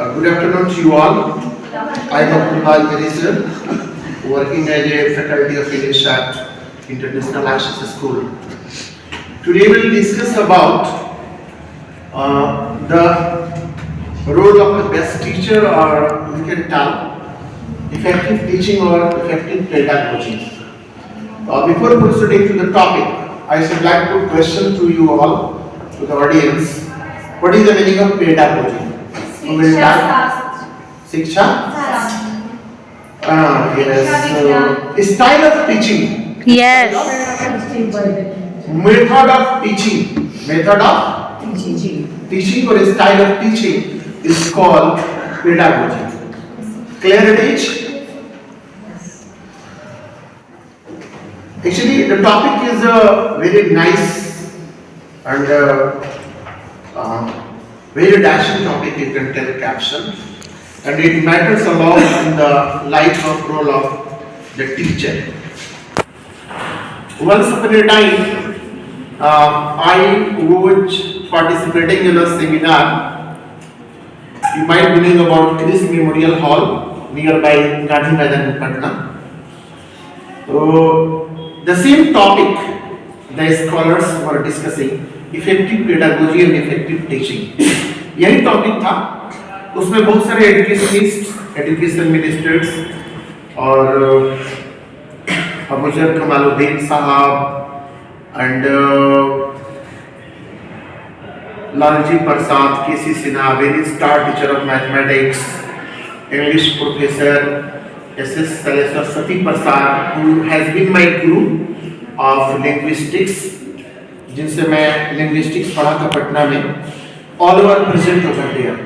Good afternoon to you all. I am Abdul Teresa, working as a faculty of English at International Access School. Today we will discuss about the role of the best teacher, or we can tell effective teaching or effective pedagogy. Before proceeding to the topic, I should like to question to you all, to the audience, what is the meaning of pedagogy? Shiksha? Yes. Style of teaching. Yes. Method of teaching. Method of teaching or style of teaching is called pedagogy. Clear it is? Actually, the topic is very nice and very dashing topic, you can tell caption, and it matters a lot in the life of role of the teacher. Once upon a time, I was participating in a seminar. You might be knowing about Chris Memorial Hall nearby Gandhi Maidan, Patna. The same topic the scholars were discussing, effective pedagogy and effective teaching. यही topic था. उसमें बहुत सारे educationist, education ministers और अबूजर कमालुद्दीन साहब and Lalji Prasad, K C Sinha, very star teacher of mathematics, English professor S S. Saraswati Prasad, who has been my guru of linguistics, जिनसे मैं linguistics पढ़ा था पटना में, all over present over there.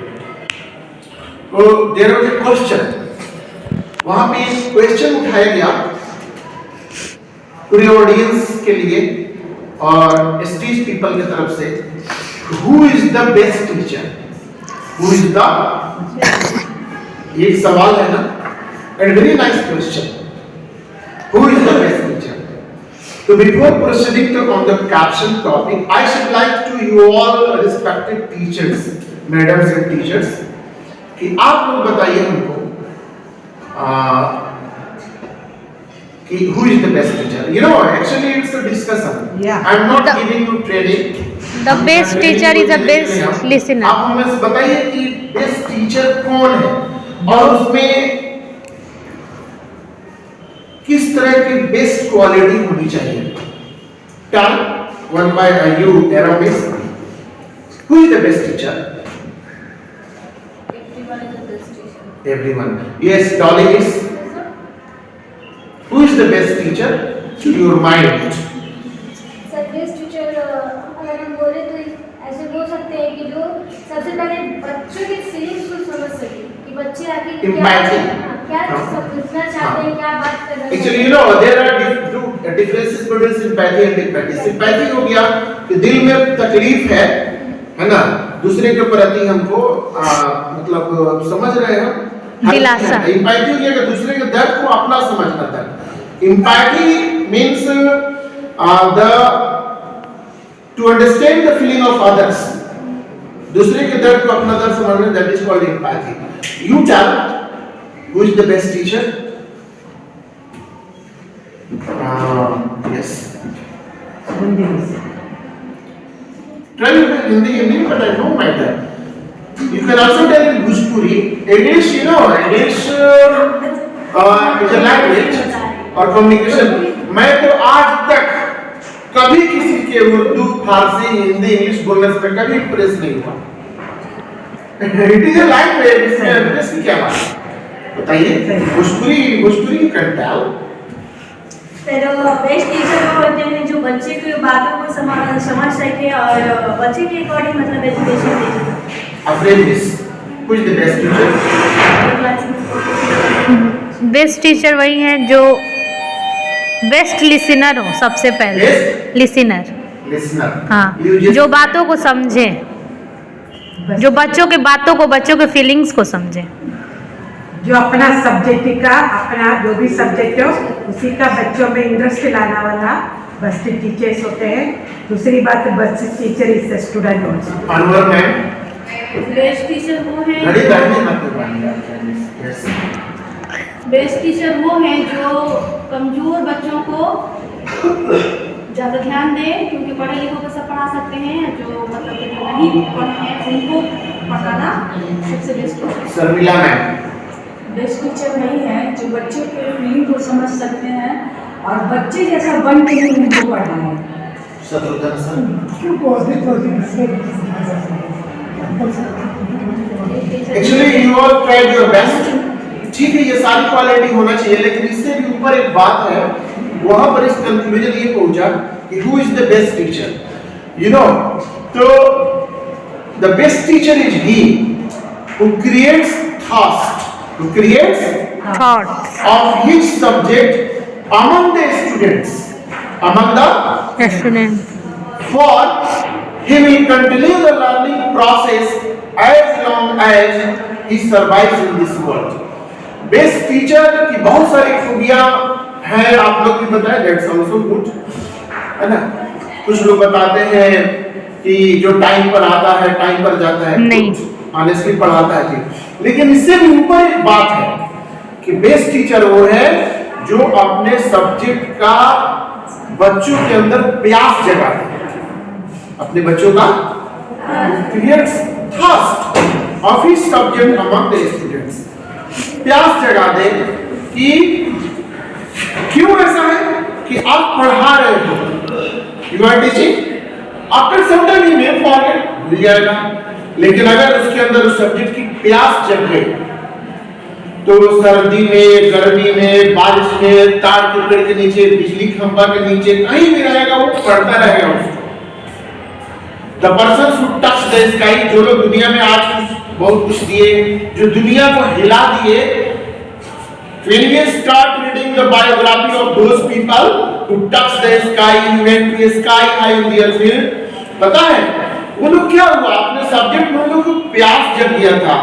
So there was a question. वहाँ पे question उठाया गया पूरे ऑडियंस के लिए और स्टेज पीपल की तरफ से, who is the best teacher? Who is the, ये एक सवाल है ना, and very nice question. Who is the best teacher? So before proceeding on the caption topic, I should like to you all respected teachers, madams and teachers, कि आप लोग बताइए हमको कि who is the best teacher? You know, actually it's a discussion. Yeah. I'm not giving you training. The best teacher is the best listener. आप हमें से बताइए कि best teacher कौन है और उसमें किस तरह की बेस्ट क्वालिटी होनी चाहिए. Tell one by you, Aramis. Who is the best teacher? Everyone is the best teacher. Everyone. Yes, Dolly is. Who is the best teacher to your mind? Sir best teacher अगर हम बोले तो ऐसे बोल सकते हैं कि जो सबसे पहले बच्चों के फीलिंग्स को समझ सके कि बच्चे आगे क्या समझना चाहते हैं, क्या बात कर रहे हैं. Actually, you know, there are differences between sympathy and empathy. Sympathy हो गया कि दिल में तकलीफ है ना, दूसरे के प्रति हमको मतलब समझ रहे हैं, दिलासा. Empathy हो गया कि दूसरे के दर्द को अपना समझना था. Empathy means to understand the feeling of others. दूसरे के दर्द को अपना दर्द समझना, that is called empathy. You tell, who is the best teacher? Yes. Try Hindi, but I don't mind that. You can also tell in Bhojpuri. English, you know, English is a language or communication. मैं तो आज तक कभी किसी के उर्दू, फारसी, Hindi, English बोलने से कभी इम्प्रेस नहीं हुआ. It is a language, इसमें इम्प्रेस की क्या बात है? बताइए. Bhojpuri can tell. फिर बेस्ट टीचर वो होते हैं जो बच्चे की बातों को समझ सके और बच्चे के अकॉर्डिंग मतलब education they. Apprentice. Who is the best teacher? Best teacher वही है जो बेस्ट लिसनर हो. सबसे पहले लिसनर. हाँ, जो बातों को समझे, जो बच्चों के बातों को, बच्चों के फीलिंग्स को समझे, जो अपना सब्जेक्ट का, अपना जो भी सब्जेक्ट हो उसी का बच्चों में इंटरेस्ट लाने वाला बेस्ट टीचर्स होते हैं. दूसरी बात, best teacher is the student also. Anwar ma'am. Best teacher वो घड़ी है बैठने मत करवाइए आप। यस बेस्ट टीचर वो हैं जो कमजोर बच्चों को ज़्यादा ध्यान दें, क्योंकि पढ़े लिखों को सब पढ़ा सकते हैं, जो मतलब कि जो नहीं पढ़े हैं उनको पढ़ाना सबसे best teacher. Sharmila ma'am. Best teacher नहीं है जो बच्चे के फीलिंग को समझ सकते हैं और बच्चे जैसा बन के ही उनको पढ़ाएं। Shatrughan sir. Actually you all tried your best. ठीक है, ये सारी क्वालिटी होना चाहिए, लेकिन इससे भी ऊपर एक बात है, वहां पर इस कंक्लूजन ये पहुंचा कि who is the best teacher. You know, तो the best teacher is he who creates thoughts, who creates thoughts of his subject among the students, among the student for he will continue the learning process as long as he survives in this world. Best teacher की बहुत सारी खूबियां हैं, आप लोग भी बताएं, that's also good, है ना। कुछ लोग बताते हैं कि जो टाइम पर आता है टाइम पर जाता है, नहीं। ऑनेस्टली पढ़ाता है ठीक, लेकिन इससे भी ऊपर एक बात है कि बेस्ट टीचर वो है जो अपने सब्जेक्ट का बच्चों के अंदर प्यास जगाते हैं, अपने बच्चों का creates thirst of his subject among the students, प्यास जगा दे कि क्यों ऐसा है कि आप पढ़ा रहे हो, you are teaching, after some time you may forget, भूल जाएगा, लेकिन अगर उसके अंदर उस सब्जेक्ट की प्यास जग गई तो सर्दी में, गर्मी में, बारिश में, तार के पेड़ के नीचे, बिजली खंभा के नीचे, कहीं भी रहेगा वो पढ़ता रहेगा उसको। The persons who touch the sky, जो लोग दुनिया में आज बहुत कुछ दिए, जो दुनिया को हिला दिए, when we start reading the biography of those people who touch the sky, who went to sky high in their field, पता है वो लोग क्या हुआ, अपने सब्जेक्ट में उनको प्यास जग गया था,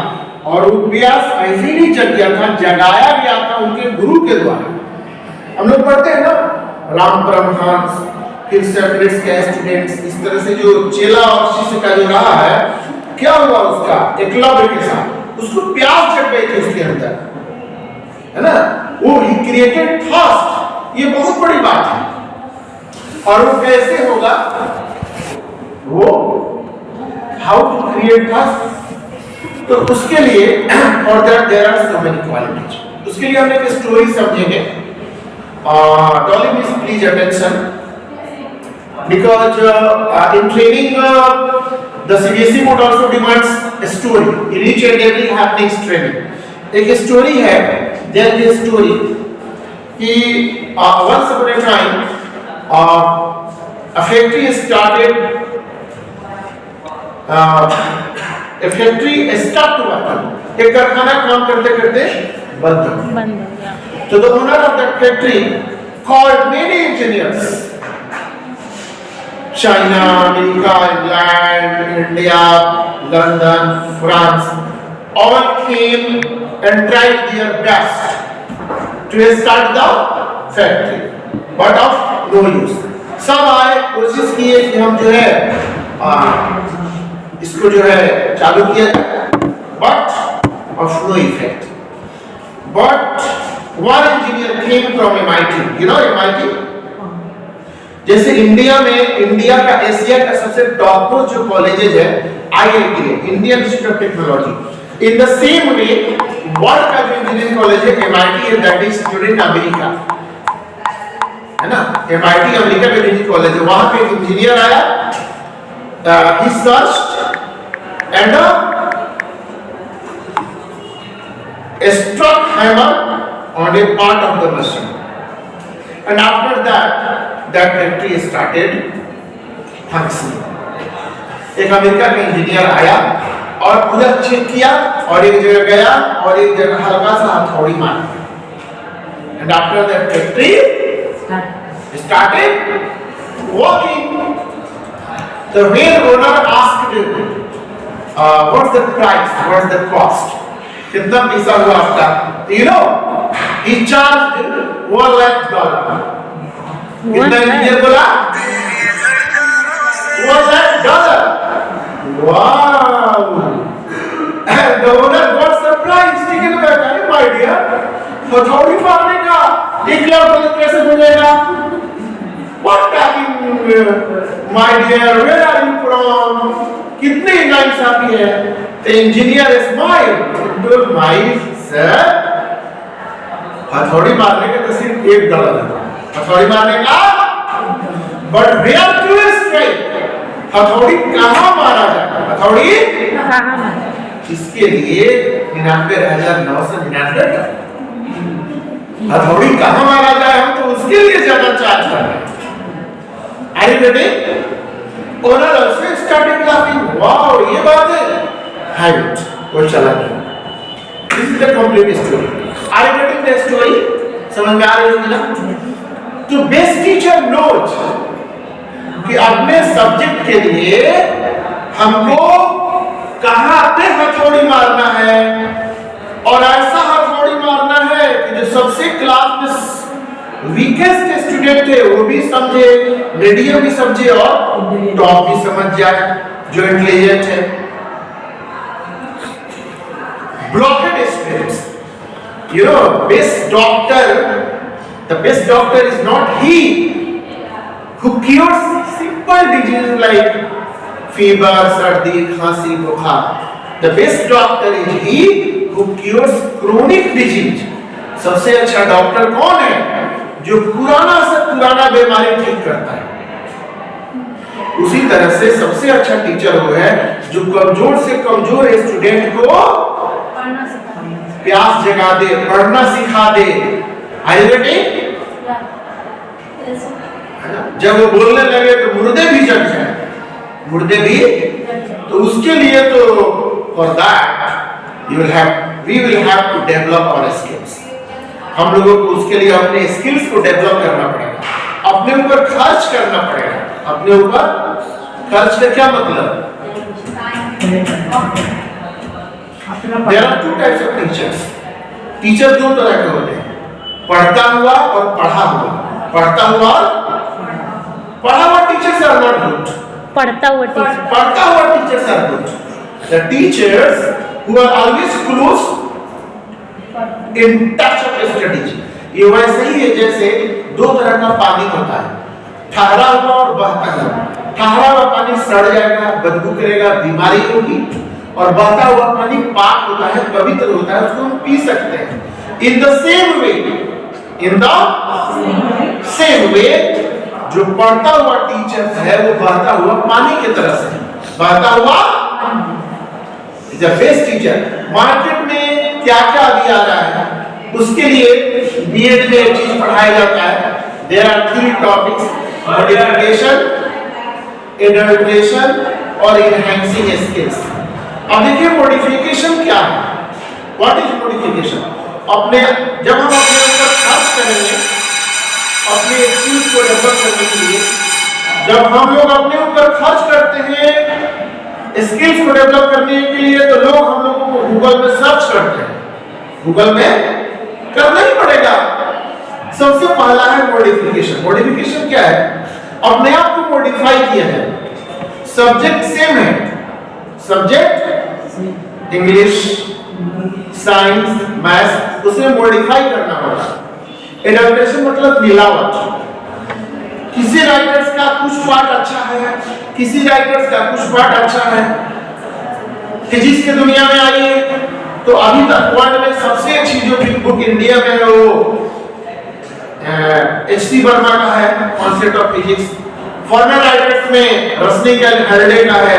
और वो प्यास ऐसे ही नहीं जग गया था, जगाया गया था उनके गुरु के द्वारा। हम लोग पढ़ते हैं ना, राम परमहंस, फिर सेक्रेट्स के स्टूडेंट्स, इस तरह से जो चेला और शिष्य का जो रहा है, क्या हुआ उसका एकलव्य के साथ, उसको प्यास जग गई थी उसके अंदर, है ना, वो ही क्रिएटेड थर्स्ट, ये बहुत बड़ी बात है। और वो कैसे होगा, वो हाउ टू क्रिएट थर्स्ट, तो उसके लिए और there are so many qualities, उसके लिए हम एक स्टोरी समझेंगे। Dolly miss please attention, because in training the CBSE board also demands a story in each and every happenings training. एक स्टोरी है, there is a story कि once upon a time a factory started, a factory stopped working, एक कारखाना काम करते करते बंद हो गया। So the owner of that factory called many engineers, China, America, England, India, London, France, all came and tried their best to start the factory, but of no use. सब आए, कोशिश किए कि हम जो है इसको जो है चालू किया जाए, but of no effect. But one engineer came from MIT, you know MIT? जैसे इंडिया में, इंडिया का एशिया का सबसे टॉप जो कॉलेजेज है IIT है, Indian institute of technology. In the same way world का जो इंजीनियरिंग कॉलेज है MIT है, दैट इज स्टूडेंट अमेरिका, है ना, MIT अमेरिका का इंजीनियरिंग कॉलेज है। वहां पे एक इंजीनियर आया, he searched and struck hammer on a part of the machine, and after that factory started functioning. एक अमेरिका का इंजीनियर आया और पूरा चेक किया, और एक जगह गया और एक जगह हल्का सा हथौड़ी मारा, and after that factory started working. The whale owner asked him, what's the price, what's the cost, कितना पैसा हुआ आपका? You know, he charged $1 lakh. कितना इंजीनियर बोला? $1 lakh. Wow. And the owner got surprised, taken aback. अरे my dear, हथौड़ी मारने का 1 लाख कैसे मिलेगा? What talking, my dear? Where are you from? कितने नाइंसाफी है? The engineer smiled. Told my sir, हथौड़ी मारने का तो सिर्फ एक डॉलर है. हथौड़ी मारने का, but where to strike? हथौड़ी कहाँ मारा जाए? हथौड़ी कहाँ मारा? इसके लिए 99,999 का हथौड़ी कहाँ मारा जाए, हम तो उसके लिए ज्यादा चार्ज कर रहे हैं. Are you ready? Owner also started laughing. Wow, ये बात है. Have it. वो चला गया. This is the complete story. Are you getting the story? समझ में आ रही होगी ना? तो best teacher knows कि अपने सब्जेक्ट के लिए हमको कहाँ पे हथौड़ी मारना है, और ऐसा हथौड़ी मारना है कि जो सबसे क्लास में वीकेस्ट स्टूडेंट थे वो भी समझे, मीडियम भी समझे और टॉप भी समझ जाए, जो इंटेलिजेंट है. Blockade spirits, you know, the best doctor is not he who cures simple diseases like fever, सर्दी, खांसी, बुखार. The best doctor is he who cures chronic disease. सबसे अच्छा डॉक्टर कौन है? जो पुराना से पुराना बीमारी ठीक करता है. उसी तरह से सबसे अच्छा टीचर वो है जो कमजोर से कमजोर स्टूडेंट को प्यास जगा दे, पढ़ना सिखा दे. Are you ready? जब वो बोलने लगे तो मुर्दे भी जग जाए, मुर्दे भी. तो उसके लिए तो for that we will have to develop our skills. हम लोगों को उसके लिए अपने स्किल्स को डेवलप करना पड़ेगा, अपने ऊपर खर्च करना पड़ेगा. अपने ऊपर खर्च का क्या मतलब? There are two types of teachers. Teacher दो तरह के होते हैं, पढ़ता हुआ और पढ़ा हुआ. पढ़ता हुआ और पढ़ा हुआ टीचर्स आर नॉट गुड. पढ़ता हुआ teachers are good. The teachers who are always close in touch of studies. ये वैसे ही है जैसे दो तरह का पानी होता है, ठहरा हुआ और बहता हुआ. ठहरा हुआ पानी सड़ जाएगा, बदबू करेगा, बीमारी होगी. और बहता हुआ पानी पाक होता है, पवित्र होता है, उसको हम पी सकते हैं. In the same way, जो पढ़ता हुआ टीचर है वो बहता हुआ पानी की तरह से, बहता हुआ is a best teacher. Market में क्या क्या अभी आ रहा है, उसके लिए बीएड में एक चीज पढ़ाया जाता है. There are 3 topics: modification, adulteration और एनहांसिंग स्किल्स. अब देखिए मॉडिफिकेशन क्या है. What is modification? जब हम अपने ऊपर खर्च करेंगे अपने स्किल्स को डेवलप करने के लिए, जब हम लोग अपने ऊपर खर्च करते हैं स्किल्स को डेवलप करने के लिए, तो लोग हम लोगों को गूगल में सर्च करते हैं. गूगल में करना ही पड़ेगा. सबसे पहला है मॉडिफिकेशन. मॉडिफिकेशन क्या है? अपने आप को मॉडिफाई किया है. सब्जेक्ट सेम है, सब्जेक्ट इंग्लिश, साइंस, मैथ्स, उसे मॉडिफाई करना होगा. एडल्ट्रेशन मतलब मिलावट. किसी राइटर्स का कुछ पार्ट अच्छा है, किसी राइटर्स का कुछ पार्ट अच्छा है. फिजिक्स की दुनिया में आइए तो अभी तक वर्ल्ड में सबसे अच्छी जो बुक इंडिया में है वो H.C. वर्मा का है, concept of physics. Foreign writers में रस्निकल हर्डे का है,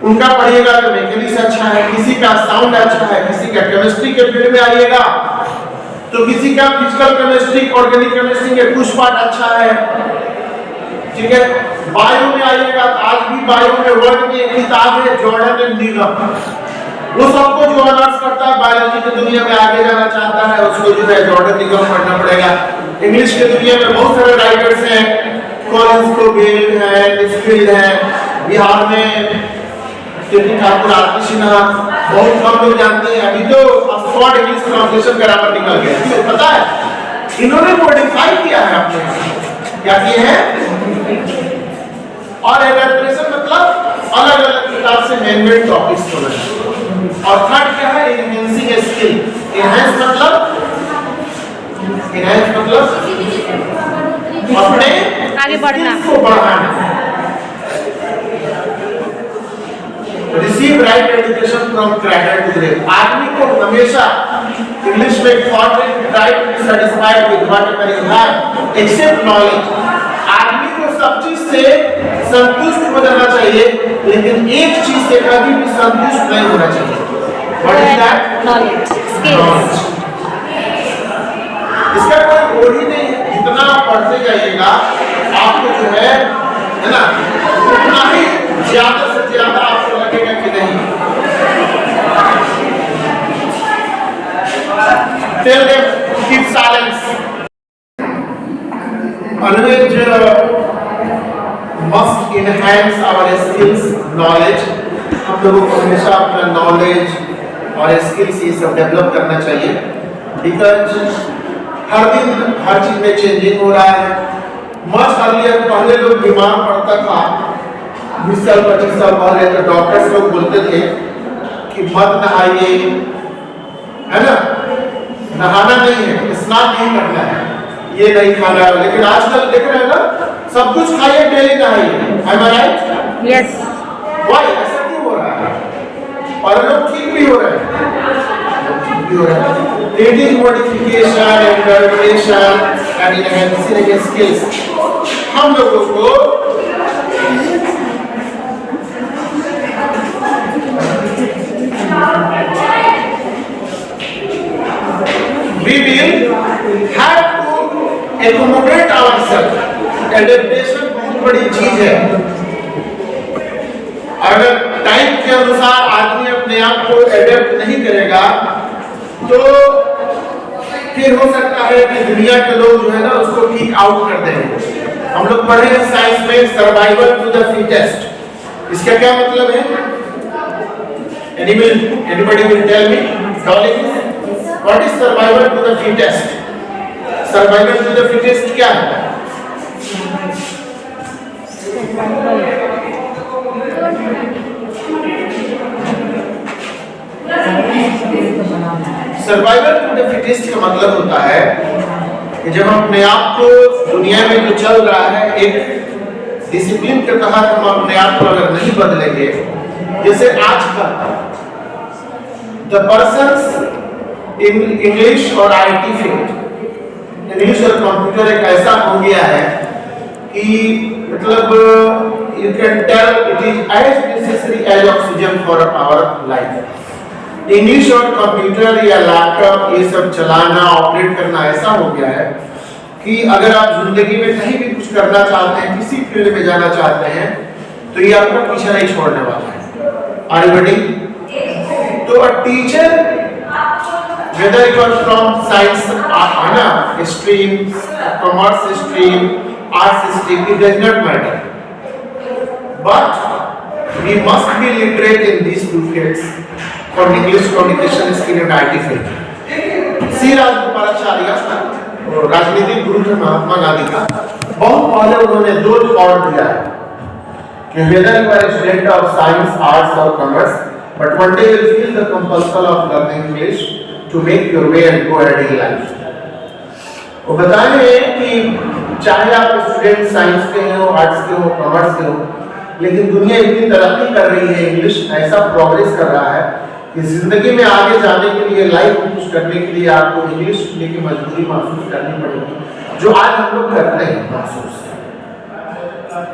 उनका पढ़िएगा तो मैकेनिक्स अच्छा है. किसी का साउंड अच्छा है, किसी का केमिस्ट्री के फील्ड में आइएगा तो किसी का फिजिकल केमिस्ट्री, ऑर्गेनिक केमिस्ट्री के कुछ पार्ट अच्छा है. ठीक है. बायो में आइएगा तो आज भी बायो में वर्ल्ड में एक किताब है जॉर्डन एंड निगम. वो सबको जो ऑनर्स करता है बायोलॉजी की दुनिया में आगे जाना चाहता है उसको जो है जॉर्डन निगम पढ़ना पड़ेगा. इंग्लिश की दुनिया में बहुत सारे राइटर्स हैं, कॉलिंस कोबेल है, स्किल है. बिहार में ठाकुर, आरती सिन्हा, बहुत कम लोग जानते हैं. अभी तो ऑक्सफोर्ड इंग्लिश ट्रांसलेशन ग्रामर निकल गया, तो पता है इन्होंने मॉडिफाई किया है अपने, क्या किए हैं. और एडल्ट्रेशन मतलब अलग अलग किताब से मैन मेड टॉपिक्स को लेना. और थर्ड क्या है, एनहेंसिंग स्किल। एनहेंस मतलब अपने आगे बढ़ना। skills को बढ़ाना। Receive right education from cracker to grave. आदमी को हमेशा इंग्लिश में thought right to satisfied with whatever you have except knowledge. आदमी को सब चीज से संतुष्ट हो जाना चाहिए, लेकिन एक चीज से कभी भी संतुष्ट नहीं होना चाहिए। What is that? Knowledge, skills. इसका कोई और ही नहीं है। जितना आप पढ़ते जाइएगा आपको जो है ना, उतना ही ज्यादा से ज्यादा आपको लगेगा कि नहीं। Tell them to keep silence. Always must enhance our skills, knowledge. हम लोगों को हमेशा अपना नॉलेज और स्किल्स ये सब डेवलप करना चाहिए, बिकॉज हर दिन हर चीज में चेंजिंग हो रहा है। मच अर्लियर पहले लोग बीमार पड़ता था 20 साल 25 साल पहले, तो डॉक्टर्स लोग बोलते थे कि मत नहाइए, है ना, नहाना नहीं है, स्नान नहीं करना है, ये नहीं खाना है। लेकिन आजकल देख रहे हैं ना, सब कुछ खाइए, डेली नहाइए। Am I right? Yes. Why? ऐसा क्यों हो रहा है? और लोग ठीक भी हो रहे हैं। It is modification and adaptation and enhancing skills. हम लोगों को we will have to accommodate ourselves. Adaptation बहुत बड़ी चीज है। अगर टाइम के अनुसार आदमी अपने आप को एडेप्ट नहीं करेगा तो फिर हो सकता है कि दुनिया के लोग जो है ना उसको किक आउट कर देंगे। हम लोग पढ़े हैं साइंस में सर्वाइवल टू द फिटेस्ट। इसका क्या मतलब है? Anybody will tell me? What is survival to the fittest? Survival to the fittest क्या है? सर्वाइवल टू द फिटेस्ट का मतलब होता है कि जब हम अपने आप को दुनिया में जो चल रहा है एक डिसिप्लिन के तहत हम अपने आप को अगर नहीं बदलेंगे, जैसे आजकल द पर्सन्स इन इंग्लिश और आईटी फील्ड, इंग्लिश और कंप्यूटर एक ऐसा हो गया है कि मतलब you can tell it is as necessary as oxygen for our life. English और कंप्यूटर या लैपटॉप ये सब चलाना, ऑपरेट करना ऐसा हो गया है कि अगर आप जिंदगी में कहीं भी कुछ करना चाहते हैं, किसी फील्ड में जाना चाहते हैं, तो ये आपका पीछे नहीं छोड़ने वाला है। Are you ready? तो a teacher whether you are from science stream, commerce stream, arts stream, it does not matter, but we must be literate in these two fields for English communication skill and IT field. सी राजगोपालाचार्य राजनीतिक गुरु थे महात्मा गांधी का। बहुत पहले उन्होंने दो thought दिया है कि whether you are a student of science, arts or commerce, but one day you will feel the compulsion of learning English to make your way and go ahead in life. वो बताए कि चाहे आप student science के हो, arts के हो, commerce के हो, लेकिन दुनिया इतनी तरक्की कर रही है, इंग्लिश ऐसा प्रोग्रेस कर रहा है कि जिंदगी में आगे जाने के लिए, लाइफ में कुछ करने के लिए आपको इंग्लिश सीखने की मजबूरी महसूस करनी पड़ेगी, जो आज हम लोग करते हैं महसूस।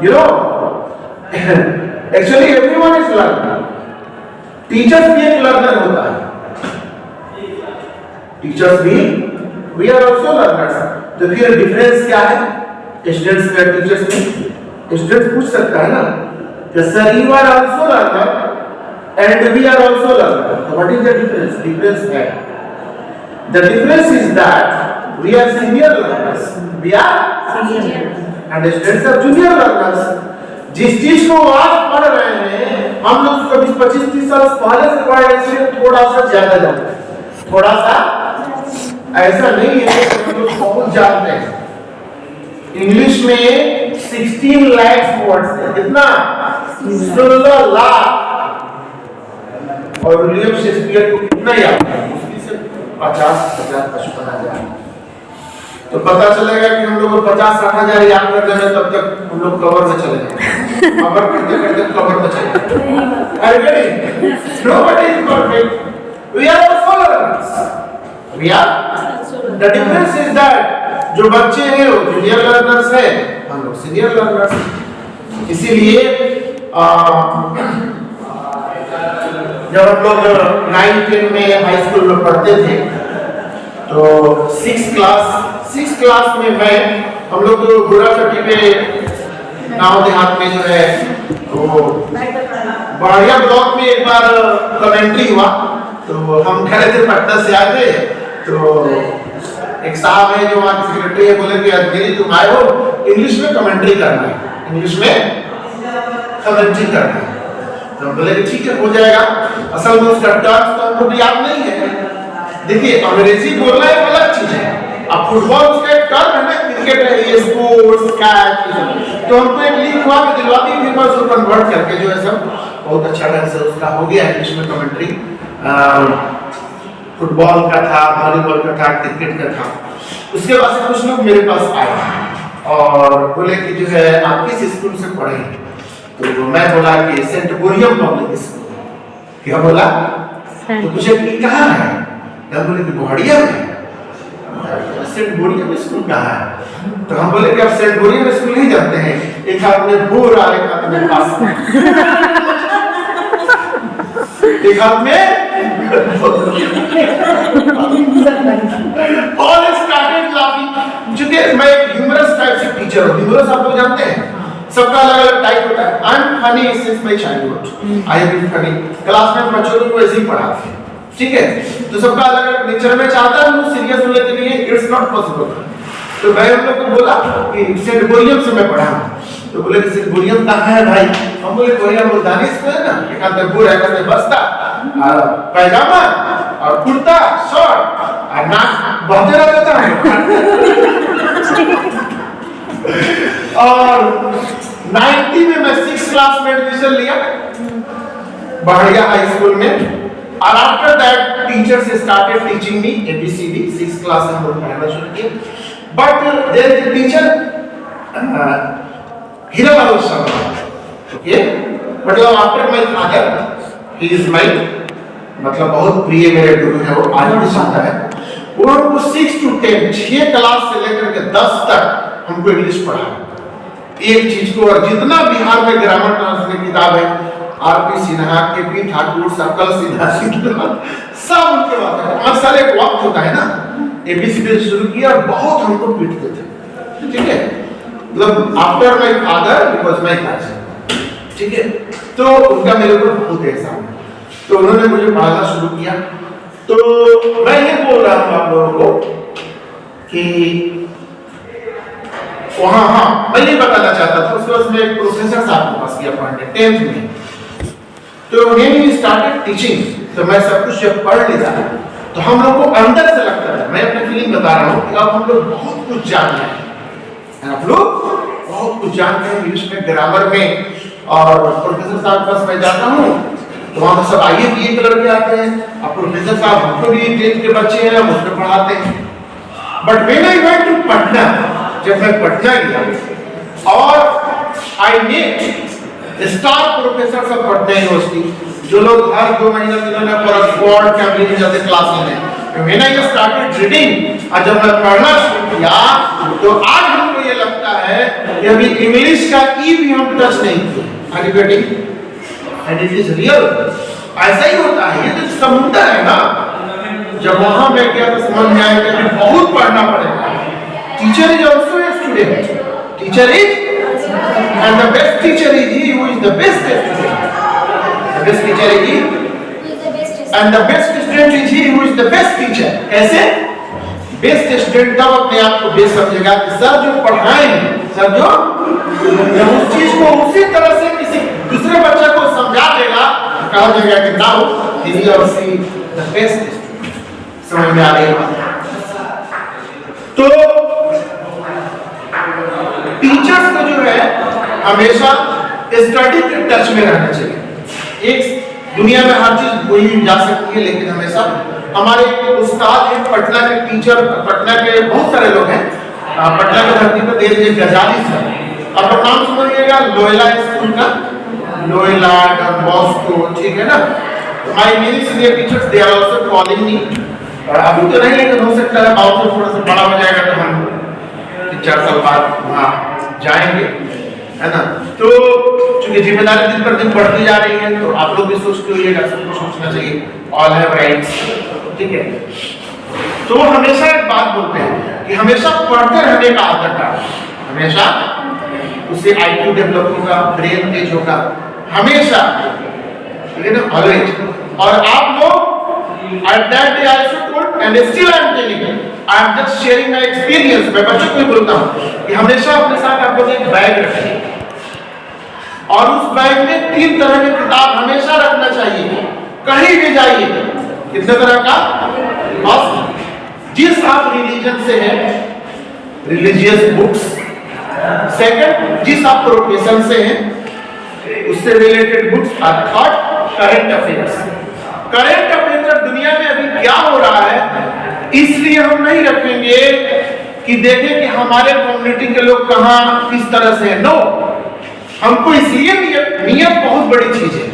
You know, actually everyone is learner. Teachers भी एक लर्नर होता है। टीचर्स भी, we are also learners. तो फिर डिफरेंस क्या है स्टूडेंट्स में टीचर्स में? स्टूडेंट्स पूछ सकता है ना कि sir you are also learner and we are also learner, तो what is the difference? Difference है, the difference is that we are senior learners, we are senior and students are junior learners. जिस चीज को आज पढ़ रहे हैं हम लोग उसको 20-25-30 साल पहले से पढ़ रहे हैं, थोड़ा सा ज्यादा जानते हैं, थोड़ा सा, ऐसा नहीं है कि हम लोग बहुत जानते हैं। इंग्लिश में 16 लाख वर्ड्स है, कितना? 16 लाख और विलियम शेक्सपियर को कितना याद है? मुश्किल से 50,000 55,000। तो पता चलेगा कि हम लोग 50-60,000 याद कर रहे हैं, तब तक हम लोग कवर में चले जाएंगे, कवर करते करते कवर में चले जाएंगे। Are you ready? Nobody is perfect. We are all followers. We are. The difference is that जो बच्चे हैं वो जूनियर लर्नर्स है, हम लोग सीनियर लर्नर्स। इसीलिए जब हम लोग 9-10 में हाई स्कूल में पढ़ते थे तो 6 क्लास में मैं हम लोग जो गोराचट्टी पे गाँव देहात में जो है वो बढ़िया ब्लॉक में एक बार कमेंट्री हुआ, तो हम खड़े थे पटना से आए थे, तो एक साहब है जो वहाँ के सेक्रेटरी है, बोले कि अजमेरी तुम आए हो, इंग्लिश में कमेंट्री करना है, इंग्लिश में कमेंट्री करना है। तो हम बोले कि ठीक है, हो जाएगा। असल में उसका टर्म तो हमको याद नहीं है। देखिए, अंग्रेजी बोलना एक अलग चीज है, अब फुटबॉल उसका एक टर्म है ना, क्रिकेट है, ये स्पोर्ट्स कैच, तो हमको एक लिंक हुआ कि दिलवा दी, फिर बस उसको कन्वर्ट करके जो है सब बहुत अच्छा ढंग से उसका हो गया इंग्लिश में कमेंट्री। फुटबॉल का था, वॉलीबॉल का था, क्रिकेट का था। उसके बाद से कुछ लोग मेरे पास आए और बोले कि जो है आप किस स्कूल से पढ़े? तो मैं बोला कि सेंट बोरियम पब्लिक स्कूल। क्या बोला? तो पूछे कि कहाँ है? मैं बोले कि बोहड़िया में। सेंट बोरियम स्कूल कहाँ है? तो हम बोले कि आप सेंट बोरियम स्कूल नहीं जानते हैं, एक हाथ में बोर आ, एक हाथ में पास, एक हाथ में All started laughing। चूंकि मैं एक ह्यूमरस टाइप से टीचर हूँ, ह्यूमरस आप लोग जानते हैं, सबका अलग अलग टाइप होता है। I am funny since my childhood, I have been funny. Class में बच्चों को ऐसे ही पढ़ाते हैं, ठीक है, तो सबका अलग अलग नेचर में चाहता है, वो सीरियस होने के लिए इट्स नॉट पॉसिबल। तो मैं हम लोग को बोला कि सेंट बोरियम से मैं पढ़ा हूँ, तो बोले कि सेंट बोरियम कहाँ है भाई? हम बोले बोरियम मुल्तानी स्कूल है ना, एक हाथ में पूरा, एक हाथ में बस्ता, पैजामा और कुर्ता शॉर्ट और नाक बहते रहता है। और 90 में मैं 6 क्लास में एडमिशन लिया बढ़िया हाई स्कूल में, और after that teachers started teaching me ABCD। 6 class से हम लोग पढ़ाना शुरू किया। But there is a teacher Hiralal Sharma, okay, मतलब after my father he is my, मतलब बहुत प्रिय मेरे गुरु है, वो आज भी सुनता है। वो हमको 6 to 10 6 क्लास से लेकर के 10 तक हमको इंग्लिश पढ़ा एक चीज को। और जितना बिहार में ग्रामर ट्रांसलेट किताब है, RP सिन्हा, KP ठाकुर, सकल सिन्हा, सब उनके बात है। 5 साल एक वक्त होता है ना, ABCD शुरू किया और बहुत हमको पीटते थे, ठीक है, मतलब after my father he was my class, ठीक है, तो उनका मेरे ऊपर बहुत एहसान है। तो उन्होंने मुझे पढ़ाना शुरू किया। तो मैं ये बोल रहा हूँ आप लोगों को कि वहाँ, हाँ, मैं ये बताना चाहता था, उसके बाद मैं एक प्रोफेसर साहब के पास गया पढ़ने 10th में। तो when he started teaching, तो मैं सब कुछ जब पढ़ लिया तो हम लोग को अंदर से लगता था, मैं अपनी फीलिंग बता रहा हूँ कि अब हम लोग बहुत कुछ जान रहे हैं, आप लोग बहुत कुछ जानते हैं इंग्लिश में, ग्रामर में। और प्रोफेसर साहब के पास मैं जाता हूँ तो वहाँ सब IAA BA के लड़के आते हैं, और प्रोफेसर साहब हमको भी 10th के बच्चे हैं, हम उसमें पढ़ाते हैं। But when I went to Patna, जब मैं पटना गया और I met star professor of Patna university, जो लोग हर 2 महीने 3 महीने पर स्क्वाड कैंप में जाते क्लास लेने। व्हेन आई स्टार्टेड रीडिंग, और जब मैं पढ़ना शुरू किया तो आज हमको ये लगता है कि अभी इंग्लिश का ई भी हम टच नहीं किए। Are you getting? And it is real, ऐसा ही होता है, ये तो समुद्र है ना। जब वहां मैं गया तो समझ में आया कि बहुत पढ़ना पड़ेगा। Teacher is also a student, teacher is, and the best teacher is he who is the best student. The best teacher is he, and the best student is he who is the best teacher. कैसे? Best student तब अपने आप को best समझेगा कि sir जो पढ़ाएंगे, sir जो उस चीज को उसी तरह से किसी दूसरे बच्चे को समझा देगा, कहा जाएगा कि नाउ ही और सी द बेस्ट। समझ में आ रही है? तो टीचर्स को जो है हमेशा स्टडी के टच में रहना चाहिए। एक दुनिया में हर चीज कोई जा सकती है, लेकिन हमेशा हमारे उस्ताद हैं पटना के टीचर, पटना के बहुत सारे लोग हैं, पटना की धरती पर देश के गजाली सर, अब नाम सुनिएगा, लोयला स्कूल का, लोयला डॉन बॉस्को, ठीक है ना। My many senior teachers they are also calling me, अभी तो नहीं लेकिन हो सकता है बाबू थोड़ा सा बड़ा हो जाएगा तो हम 4 साल बाद वहाँ जाएंगे, है ना। तो चूंकि जिम्मेदारी दिन पर दिन बढ़ती जा रही है, तो आप लोग भी सोचते होइएगा, सबको सोचना चाहिए, ऑल हैव राइट्स, ठीक है। तो हमेशा एक बात बोलते हैं कि हमेशा पढ़ते रहने का आदत डालें, हमेशा उससे IQ डेवलप होगा, ब्रेन तेज होगा, हमेशा, ठीक है ना, ऑलवेज। और आप लोग at that day I also told and still I am telling you, I am just sharing my experience, मैं बच्चों को भी बोलता हूँ कि हमेशा अपने साथ आप लोग एक बैग रखें, और उस बैग में 3 तरह की किताब हमेशा रखना चाहिए, कहीं भी जाइए। कितने तरह का? बस जिस आप रिलीजन से हैं, रिलीजियस बुक्स, सेकंड जिस आप प्रोफेशन से हैं उससे रिलेटेड बुक्स, और third current affairs. Current affair दुनिया में अभी क्या हो रहा है, इसलिए हम नहीं रखेंगे कि देखें कि हमारे कम्युनिटी के लोग कहां किस तरह से है, नो, हमको इसलिए नियत बहुत बड़ी चीज है,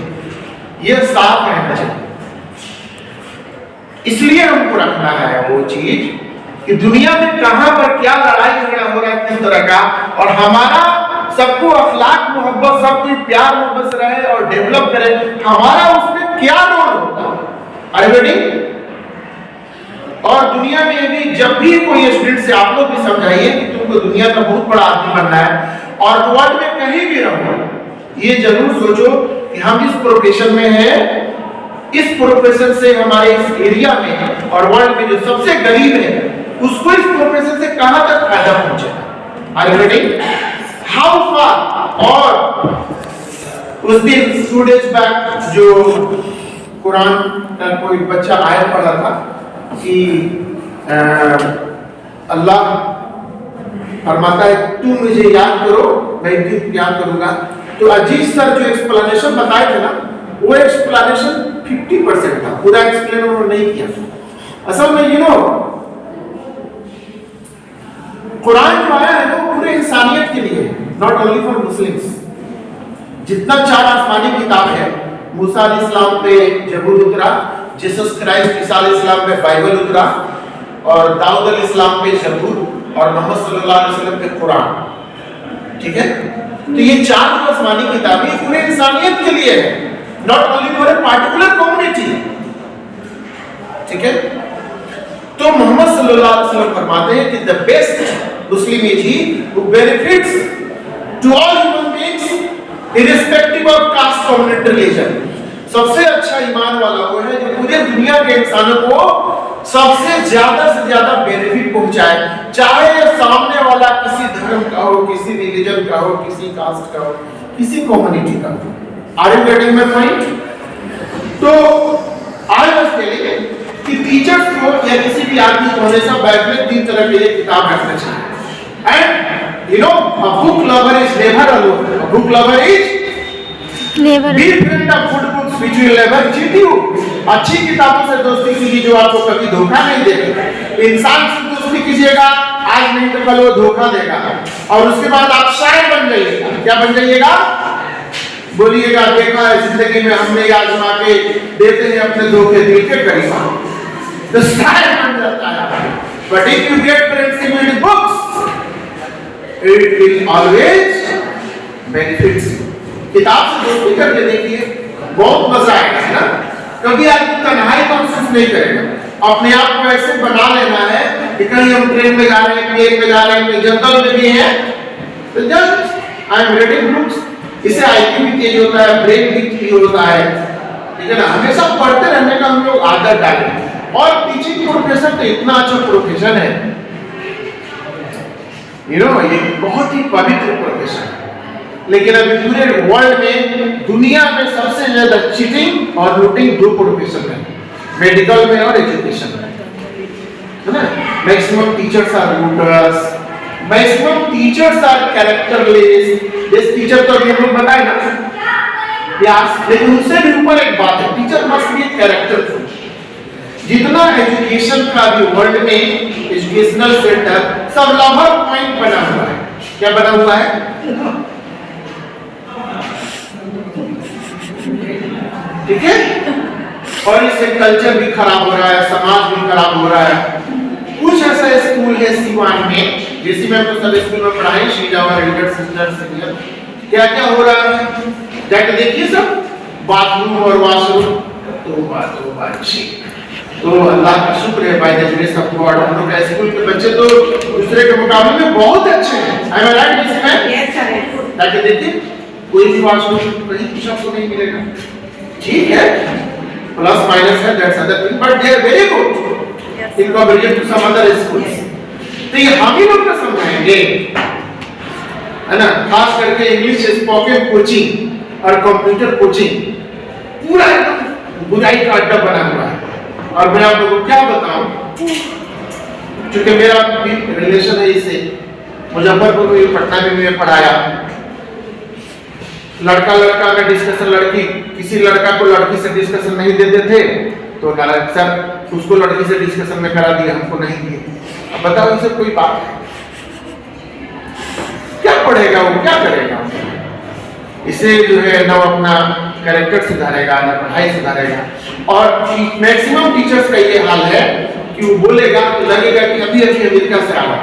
ये साफ रहना चाहिए, इसलिए हमको रखना है वो चीज कि दुनिया में कहां पर क्या लड़ाई झगड़ा हो रहा है, किस तरह का, और हमारा सबको अखलाक मोहब्बत, सबको प्यार मोहब्बत से रहे और डेवलप करे, हमारा उसमें क्या रोल होता है। और दुनिया में भी जब भी कोई स्टूडेंट से आप लोग भी समझाइए कि तुमको दुनिया का बहुत बड़ा आदमी बनना है, और वर्ल्ड में कहीं भी रहो, ये जरूर सोचो कि हम इस प्रोफेशन में हैं, इस प्रोफेशन से हमारे इस एरिया में और वर्ल्ड में जो सबसे गरीब है उसको इस प्रोफेशन से कहां तक फायदा पहुंचेगा। Are you ready? How far? और उस दिन 2 days बैक जो कुरान का कोई बच्चा आयत पढ़ा था कि अल्लाह फरमाता है तुम मुझे याद करो, मैं तुम याद करूंगा। तो अजीज सर जो एक्सप्लेनेशन बताए थे ना, वो एक्सप्लेनेशन 50% था, पूरा एक्सप्लेन उन्होंने नहीं किया। असल में यू नो कुरान जो आया है वो पूरे इंसानियत के लिए, नॉट ओनली फॉर मुस्लिम्स। जितना 4 आसमानी किताब है, मूसा अलैहिस्सलाम पे जबूर उतरा, जीसस क्राइस्ट ईसा अलैहिस्सलाम पे बाइबल उतरा, और दाऊद अलैहिस्सलाम पे जबूर, और मोहम्मद सल्लल्लाहु अलैहि वसल्लम पे कुरान, ठीक है। तो ये 4 आसमानी किताबें पूरे इंसानियत के लिए है, not only for a particular community, ठीक है। तो मोहम्मद सल्लल्लाहु अलैहि वसल्लम फरमाते हैं कि the best Muslim is he who benefits to all human beings irrespective of caste, community, religion. सबसे अच्छा ईमान वाला वो है जो पूरे दुनिया के इंसानों को सबसे ज्यादा से ज्यादा बेनिफिट पहुंचाए, चाहे सामने वाला किसी धर्म का हो, किसी रिलीजन का हो, किसी कास्ट का हो, किसी कम्युनिटी का हो। Are you getting my point? तो आई वाज टेलिंग कि टीचर्स को या किसी भी आदमी को हमेशा बैग में 3 तरह की किताब रखना चाहिए। And you know a book lover is never alone, a book lover is never be friend of good books which will never cheat you. अच्छी किताबों से दोस्ती कीजिए जो आपको कभी धोखा नहीं देगी। इंसान से दोस्ती कीजिएगा, आज नहीं तो कल वो धोखा देगा, और उसके बाद आप शायर बन जाइएगा। क्या बन जाइएगा? बोलिएगा देखा है जिंदगी में हमने आजमा के देते हैं अपने धोखे दिल के करीब, तो शायर बन जाता है। But if you get friendship with books it will always benefits you. किताब से दोस्ती करके देखिए, बहुत मजा आएगा, है ना। कभी आदमी तन्हाई महसूस नहीं करेगा, अपने आप को ऐसे बना लेना है कि कहीं हम ट्रेन में जा रहे हैं, प्लेन में जा रहे हैं, जंगल में भी हैं, तो just I am reading books. इससे IQ भी तेज होता है, ब्रेन भी तेज होता है, ठीक है ना। हमेशा पढ़ते रहने का हम लोग आदत डालें। और टीचिंग प्रोफेशन तो इतना अच्छा प्रोफेशन है, यू नो, ये बहुत ही पवित्र प्रोफेशन है। लेकिन अभी पूरे वर्ल्ड में, दुनिया में सबसे ज्यादा चीटिंग और लूटिंग 2 प्रोफेशन है, मेडिकल में और एजुकेशन में, है ना। Maximum teachers are looters, maximum teachers are characterless. This teacher तो अभी हम लोग बताए ना, प्यास। लेकिन उससे भी ऊपर एक बात है, टीचर मस्ट बी कैरेक्टरफुल। जितना एजुकेशन का भी वर्ल्ड में एजुकेशनल सेंटर सब लवर पॉइंट बना हुआ है। क्या बना हुआ है? ठीक है। और इससे कल्चर भी खराब हो रहा है, समाज भी खराब हो रहा है। कुछ ऐसा स्कूल है सीवान में, जैसे मैं तो सब स्कूल में पढ़ाई, श्रीजावर एल्डर सिस्टर सीनियर, क्या क्या हो रहा है जाके देखिए सब, बाथरूम और वॉशरूम तो अल्लाह का शुक्र है, by the grace of God हम लोग स्कूल के बच्चे तो दूसरे के मुकाबले में बहुत अच्छे हैं। I am right this man? Yes sir. जाके देखिए, कोई भी वॉशरूम कहीं कुछ आपको नहीं मिलेगा। ठीक है, प्लस माइनस है, that's other thing, but they are very good in comparison to some other schools. तो ये हम ही लोग का समझाएंगे, है ना, खास करके इंग्लिश स्पोकन कोचिंग और कंप्यूटर कोचिंग पूरा एकदम बुराई का अड्डा बना हुआ है। और मैं आप लोगों को क्या बताऊं, क्योंकि मेरा भी रिलेशन है इससे, मुजफ्फरपुर में, पटना में मैं पढ़ाया। लड़का लड़का का डिस्कशन, लड़की किसी लड़का को लड़की से डिस्कशन नहीं देते थे तो सर उसको लड़की से डिस्कशन में करा दिया, हमको नहीं दिए। अब बताओ इसे कोई बात है? क्या पढ़ेगा वो, क्या करेगा? इसे जो है ना अपना कैरेक्टर सुधारेगा, ना पढ़ाई सुधारेगा। और मैक्सिमम टीचर्स का ये हाल है कि वो बोलेगा तो लगेगा कि अभी अभी अमेरिका से आया।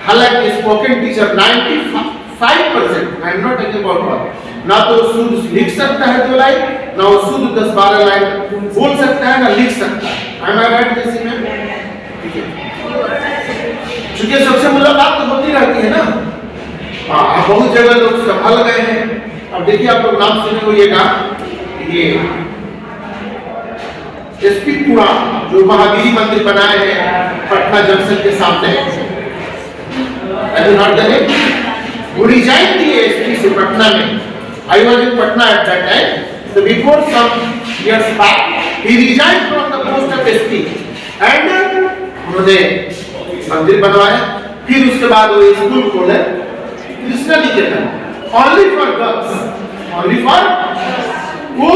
हालांकि spoken teacher 95%, I am not talking about all, ना तो शुद्ध लिख सकता है 2 लाइन, ना वो शुद्ध 10-12 लाइन बोल सकता है, ना लिख सकता है। आई एम राइट जैसे में? ठीक है, क्योंकि सबसे मुलाकात तो होती रहती है ना। हाँ, बहुत जगह लोग सफल गए हैं। अब देखिए, आप लोग नाम सुने होइएगा, ये एसपी पुरा जो महावीरी मंदिर बनाए हैं पटना जंक्शन के सामने, वो रिजाइन दिए एसपी से पटना में। I was in Patna at that time, so before some years back he resigned from the post of SP and उन्होंने मंदिर बनवाया। फिर उसके बाद वो स्कूल खोले, कृष्णा निकेतन, only for girls, only for, वो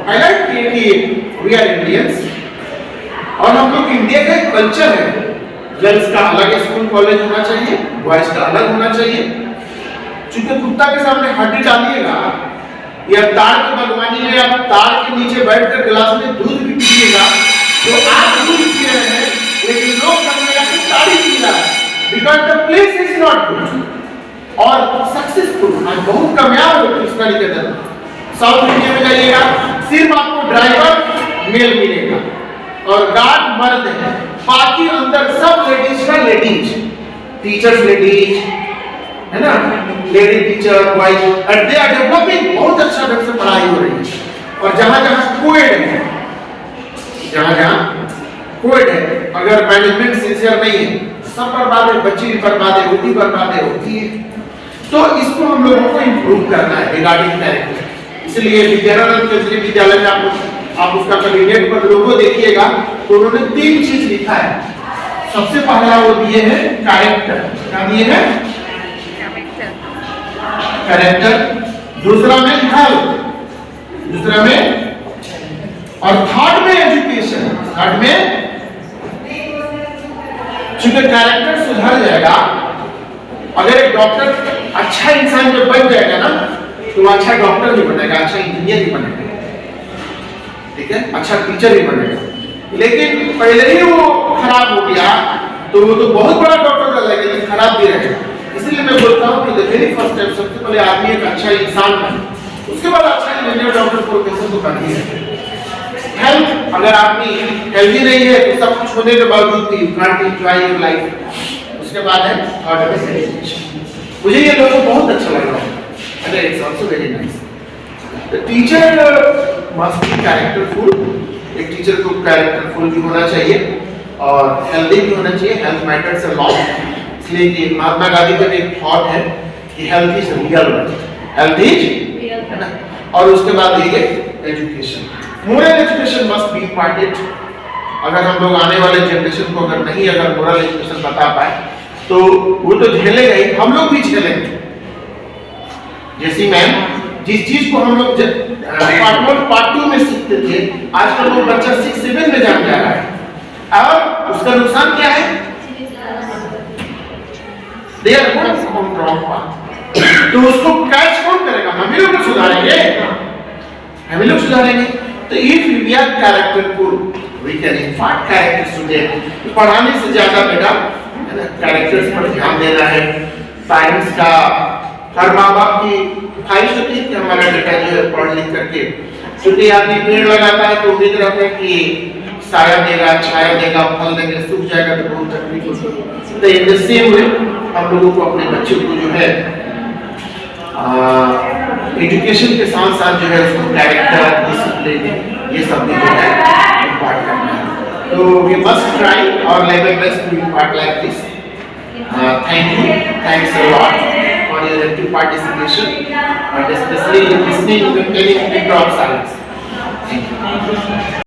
हाईलाइट किए कि we are Indians और हम लोग इंडिया का एक कल्चर है, गर्ल्स का अलग स्कूल कॉलेज होना चाहिए, बॉयज का अलग होना चाहिए। चूंकि कुत्ता के सामने हड्डी डालिएगा या तार की बागवानी में आप तार के नीचे बैठकर गिलास में दूध भी पीजिएगा तो आप दूध पी रहे हैं, लेकिन लोग समझेगा कि ताड़ी पी रहा है, because the place is not good. और सक्सेसफुल आज बहुत कामयाब है कृष्णा निकेतन। साउथ इंडिया में जाइएगा, सिर्फ आपको ड्राइवर मेल मिलेगा और गार्ड मर्द है, बाकी अंदर सब लेडीज का लेडीज, टीचर्स लेडीज, है ना, lady teacher boys, and they are developing, बहुत अच्छा ढंग से पढ़ाई हो रही है। और जहां जहां कोएड है, जहां जहां कोएड है, अगर मैनेजमेंट सिंसियर नहीं है, सब बर्बाद है, बच्ची भी बर्बाद है, बेटी बर्बाद है, होती है। तो इसको हम लोगों को इंप्रूव करना है रिगार्डिंग कैरेक्टर। इसलिए विद्यानंद केंद्रीय विद्यालय में आप उसका कभी नेट पर लोगो देखिएगा तो उन्होंने 3 चीज लिखा है। सबसे पहला वो दिए हैं कैरेक्टर, क्या दिए हैं? कैरेक्टर। दूसरा में हेल्थ, दूसरा में, और थर्ड में एजुकेशन। थर्ड में चूंकि कैरेक्टर सुधर जाएगा, अगर एक डॉक्टर अच्छा इंसान जब बन जाएगा ना तो अच्छा डॉक्टर भी बनेगा, अच्छा इंजीनियर भी बनेगा, ठीक है, अच्छा टीचर भी बनेगा। लेकिन पहले ही वो खराब हो गया तो वो तो बहुत बड़ा डॉक्टर बन जाएगा लेकिन खराब भी रहेगा। इसलिए मैं बोलता हूँ कि द वेरी फर्स्ट टाइम सबसे पहले आदमी एक अच्छा इंसान बने, उसके बाद अच्छा इंजीनियर डॉक्टर प्रोफेसर तो बन ही है। हेल्थ, अगर आदमी हेल्दी नहीं है तो सब कुछ होने के बावजूद भी you can't enjoy your life. उसके बाद है थर्ड में एजुकेशन। मुझे ये लोगो बहुत अच्छा लग रहा है, अगर it's also very nice. The teacher must be characterful. एक टीचर को कैरेक्टरफुल भी होना चाहिए और हेल्दी भी होना चाहिए। हेल्थ मैटर्स अ लॉट, इसलिए कि महात्मा गांधी का एक थॉट है कि health is real wealth, health is, है ना। और उसके बाद ये education, moral education must be important. अगर हम लोग आने वाले जनरेशन को अगर नहीं अगर मोरल एजुकेशन बता पाए तो वो तो झेलेगा ही, हम लोग भी झेलेंगे। जैसी मैम जिस चीज को हम लोग पार्ट 1 पार्ट 2 में सीखते थे, आजकल वो बच्चा 6 7 में जान जा रहा है। और उसका नुकसान क्या है? They are going on wrong path. तो उसको कैच कौन करेगा? हम ही लोग सुधारेंगे, हम ही लोग सुधारेंगे। तो if we are characterful, we can impart characters to them. पढ़ाने से ज्यादा बेटा कैरेक्टर्स पर ध्यान देना है। पेरेंट्स का, हर माँ बाप की ख्वाहिश होती है कि हमारा बेटा जो है पढ़ लिख करके, क्योंकि आदमी पेड़ लगाता है तो उम्मीद रखता है कि साया देगा, छाया देगा, फल देगा, सूख जाएगा तो बहुत तकलीफ होगी। तो इन द सेम वे हम लोगों को अपने बच्चों को जो है एजुकेशन के साथ साथ जो है उसको कैरेक्टर, डिसिप्लिन, ये सब भी जो है इम्पार्ट करना है। तो we must try our level best to impart like this. Thank you, thanks a lot for your active participation, and especially in listening to the telling the drop silence. Thank you.